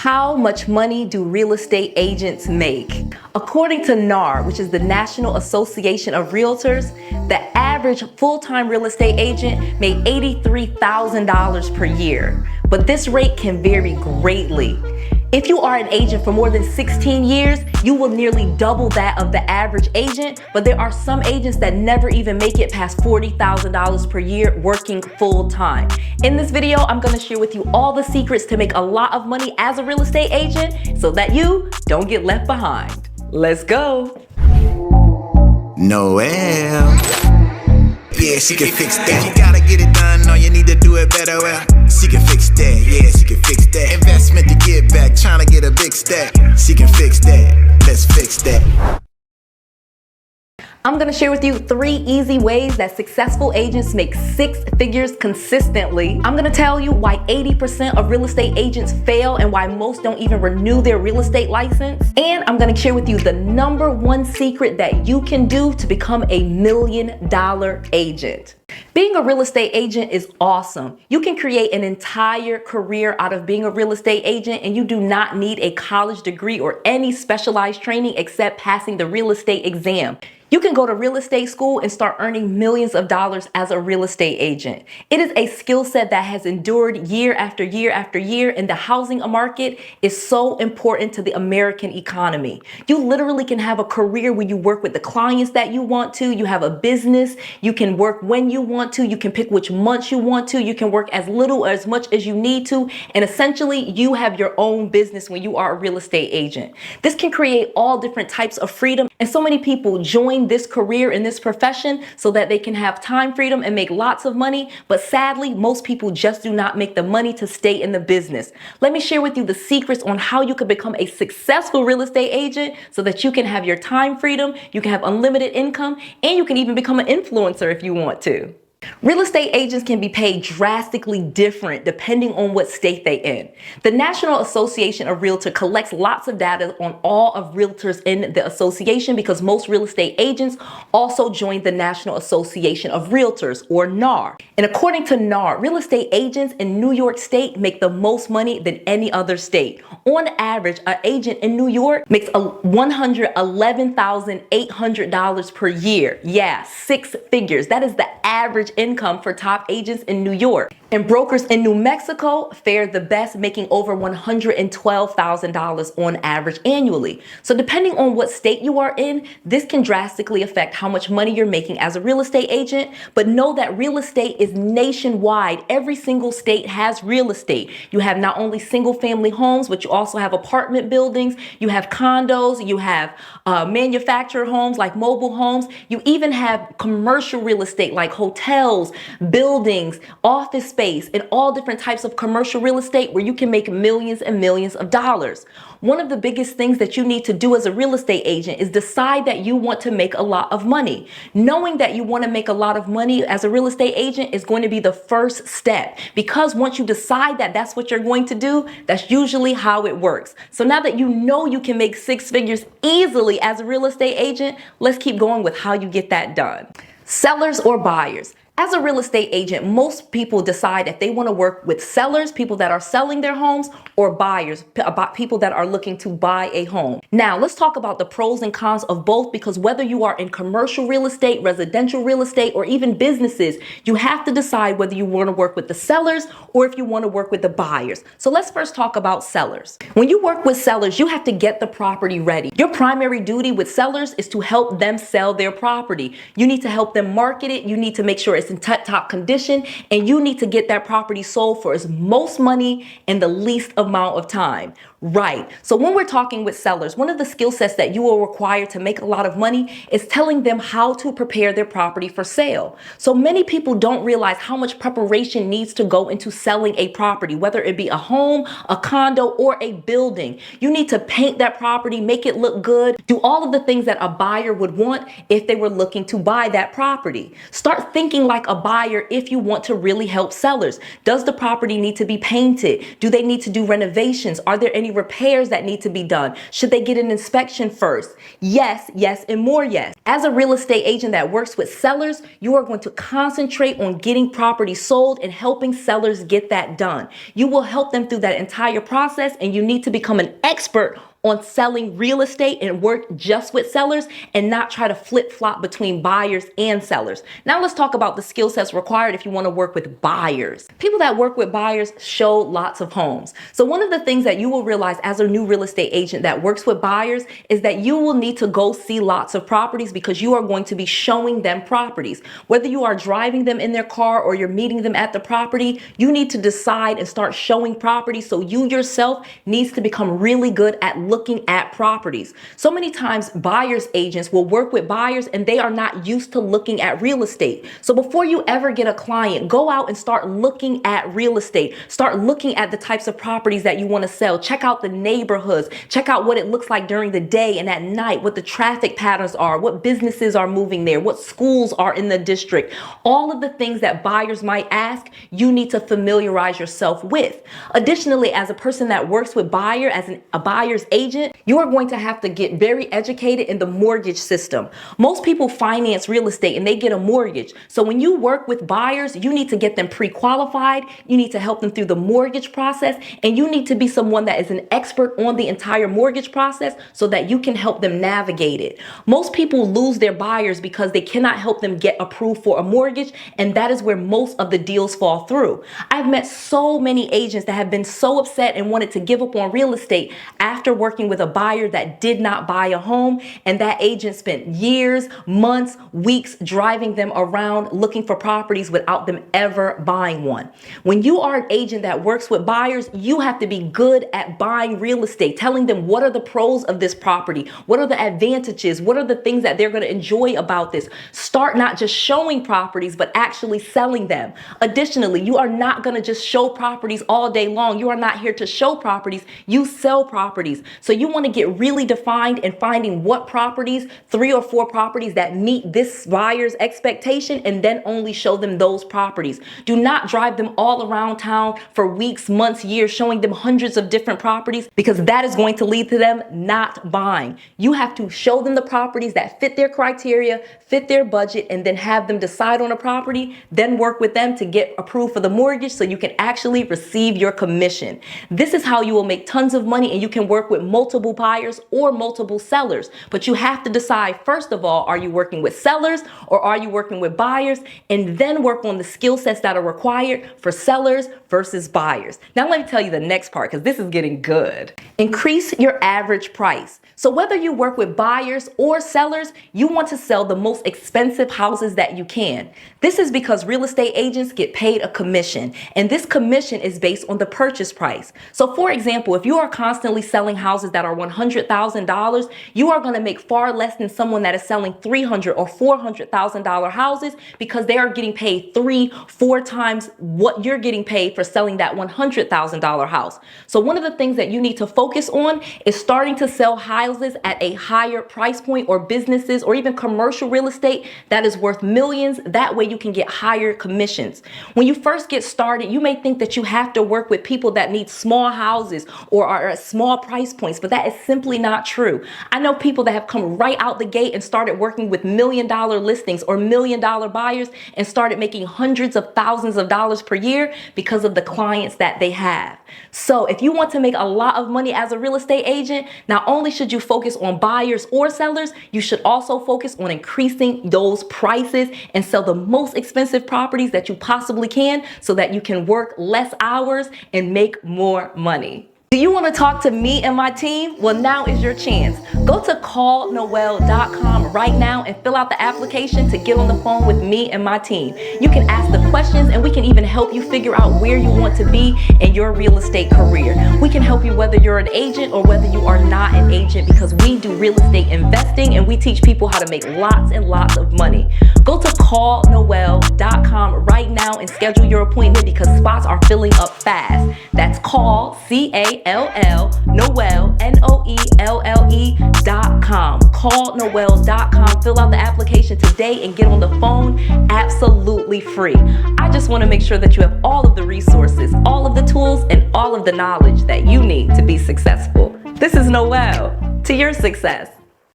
How much money do real estate agents make? According to NAR, which is the National Association of Realtors, the average full-time real estate agent made $83,000 per year. But this rate can vary greatly. If you are an agent for more than 16 years, you will nearly double that of the average agent, but there are some agents that never even make it past $40,000 per year working full-time. In this video, I'm going to share with you all the secrets to make a lot of money as a real estate agent so that you don't get left behind. Let's go. Noel. Yeah, she can fix that. You gotta get it done, or you need to do it better. Well, she can fix that. Yeah, she can fix that. Investment to get back, trying to get a big stack. She can fix that. Let's fix that. I'm going to share with you 3 easy ways that successful agents make 6 figures consistently. I'm going to tell you why 80% of real estate agents fail and why most don't even renew their real estate license. And I'm going to share with you the #1 secret that you can do to become a $1 million agent. Being a real estate agent is awesome. You can create an entire career out of being a real estate agent, and you do not need a college degree or any specialized training except passing the real estate exam. You can go to real estate school and start earning millions of dollars as a real estate agent. It is a skill set that has endured year after year after year, and the housing market is so important to the American economy. You literally can have a career where you work with the clients that you want to, you have a business, you can work when you want to, you can pick which months you want to, you can work as little or as much as you need to, and essentially you have your own business when you are a real estate agent. This can create all different types of freedom, and so many people join this career in this profession so that they can have time freedom and make lots of money, but sadly most people just do not make the money to stay in the business. Let me share with you the secrets on how you can become a successful real estate agent so that you can have your time freedom, you can have unlimited income, and you can even become an influencer if you want to. Real estate agents can be paid drastically different depending on what state they're in. The National Association of Realtors collects lots of data on all of realtors in the association because most real estate agents also join the National Association of Realtors, or NAR. And according to NAR, real estate agents in New York State make the most money than any other state. On average, an agent in New York makes $111,800 per year. Yeah, 6 figures. That is the average income for top agents in New York. And brokers in New Mexico fare the best, making over $112,000 on average annually. So depending on what state you are in, this can drastically affect how much money you're making as a real estate agent. But know that real estate is nationwide. Every single state has real estate. You have not only single family homes, but you also have apartment buildings, you have condos, you have manufactured homes like mobile homes. You even have commercial real estate like hotels, buildings, office space, and all different types of commercial real estate where you can make millions and millions of dollars. One of the biggest things that you need to do as a real estate agent is decide that you want to make a lot of money. Knowing that you want to make a lot of money as a real estate agent is going to be the first step, because once you decide that that's what you're going to do, that's usually how it works. So now that you know you can make 6 figures easily as a real estate agent, let's keep going with how you get that done. Sellers or buyers? As a real estate agent, most people decide if they want to work with sellers, people that are selling their homes, or buyers, people that are looking to buy a home. Now, let's talk about the pros and cons of both, because whether you are in commercial real estate, residential real estate, or even businesses, you have to decide whether you want to work with the sellers or if you want to work with the buyers. So let's first talk about sellers. When you work with sellers, you have to get the property ready. Your primary duty with sellers is to help them sell their property. You need to help them market it. You need to make sure it's in top condition, and you need to get that property sold for as most money in the least amount of time. Right. So when we're talking with sellers, one of the skill sets that you will require to make a lot of money is telling them how to prepare their property for sale. So many people don't realize how much preparation needs to go into selling a property, whether it be a home, a condo, or a building. You need to paint that property, make it look good, do all of the things that a buyer would want if they were looking to buy that property. Start thinking like like a buyer if you want to really help sellers. Does the property need to be painted? Do they need to do renovations? Are there any repairs that need to be done? Should they get an inspection first? Yes, yes, and more yes. As a real estate agent that works with sellers, you are going to concentrate on getting properties sold and helping sellers get that done. You will help them through that entire process, and you need to become an expert on selling real estate and work just with sellers and not try to flip-flop between buyers and sellers. Now let's talk about the skill sets required if you want to work with buyers. People that work with buyers show lots of homes. So one of the things that you will realize as a new real estate agent that works with buyers is that you will need to go see lots of properties because you are going to be showing them properties. Whether you are driving them in their car or you're meeting them at the property, you need to decide and start showing properties. So you yourself needs to become really good at looking at properties. So many times buyers agents will work with buyers and they are not used to looking at real estate. So before you ever get a client, go out and start looking at real estate. Start looking at the types of properties that you want to sell. Check out the neighborhoods. Check out what it looks like during the day and at night, what the traffic patterns are, what businesses are moving there, what schools are in the district. All of the things that buyers might ask, you need to familiarize yourself with. Additionally, as a person that works with buyer, as a buyer's agent, you are going to have to get very educated in the mortgage system. Most people finance real estate and they get a mortgage. So when you work with buyers, you need to get them pre-qualified. You need to help them through the mortgage process, and you need to be someone that is an expert on the entire mortgage process so that you can help them navigate it. Most people lose their buyers because they cannot help them get approved for a mortgage, and that is where most of the deals fall through. I've met so many agents that have been so upset and wanted to give up on real estate after working with a buyer that did not buy a home, and that agent spent years, months, weeks driving them around looking for properties without them ever buying one. When you are an agent that works with buyers, you have to be good at buying real estate, telling them what are the pros of this property, what are the advantages, what are the things that they're going to enjoy about this. Start not just showing properties, but actually selling them. Additionally, you are not going to just show properties all day long. You are not here to show properties. You sell properties. So you want to get really defined in finding what properties, 3 or 4 properties that meet this buyer's expectation, and then only show them those properties. Do not drive them all around town for weeks, months, years, showing them hundreds of different properties, because that is going to lead to them not buying. You have to show them the properties that fit their criteria, fit their budget, and then have them decide on a property, then work with them to get approved for the mortgage so you can actually receive your commission. This is how you will make tons of money, and you can work with multiple buyers or multiple sellers. But you have to decide, first of all, are you working with sellers or are you working with buyers? And then work on the skill sets that are required for sellers versus buyers. Now let me tell you the next part, because this is getting good. Increase your average price. So whether you work with buyers or sellers, you want to sell the most expensive houses that you can. This is because real estate agents get paid a commission, and this commission is based on the purchase price. So for example, if you are constantly selling houses that are $100,000, you are going to make far less than someone that is selling $300,000 or $400,000 houses, because they are getting paid 3-4 times what you're getting paid for selling that $100,000 house. So one of the things that you need to focus on is starting to sell houses at a higher price point, or businesses or even commercial real estate that is worth millions. That way you can get higher commissions. When you first get started, you may think that you have to work with people that need small houses or are at small price points, but that is simply not true. I know people that have come right out the gate and started working with $1 million listings or $1 million buyers and started making hundreds of thousands of dollars per year because of the clients that they have. So if you want to make a lot of money as a real estate agent, not only should you focus on buyers or sellers, you should also focus on increasing those prices and sell the most expensive properties that you possibly can, so that you can work less hours and make more money. Do you want to talk to me and my team? Well, now is your chance. Go to @𝗏𝗏𝗏𝗏.com right now and fill out the application to get on the phone with me and my team. You can ask the questions, and we can even help you figure out where you want to be in your real estate career. We can help you whether you're an agent or whether you are not an agent, because we do real estate investing and we teach people how to make lots and lots of money. Go to 𝗏𝗏𝗏𝗏.com right now now and schedule your appointment because spots are filling up fast. That's call.com. Callnoelle.com. Fill out the application today and get on the phone absolutely free. I just want to make sure that you have all of the resources, all of the tools, and all of the knowledge that you need to be successful. This is Noelle. To your success.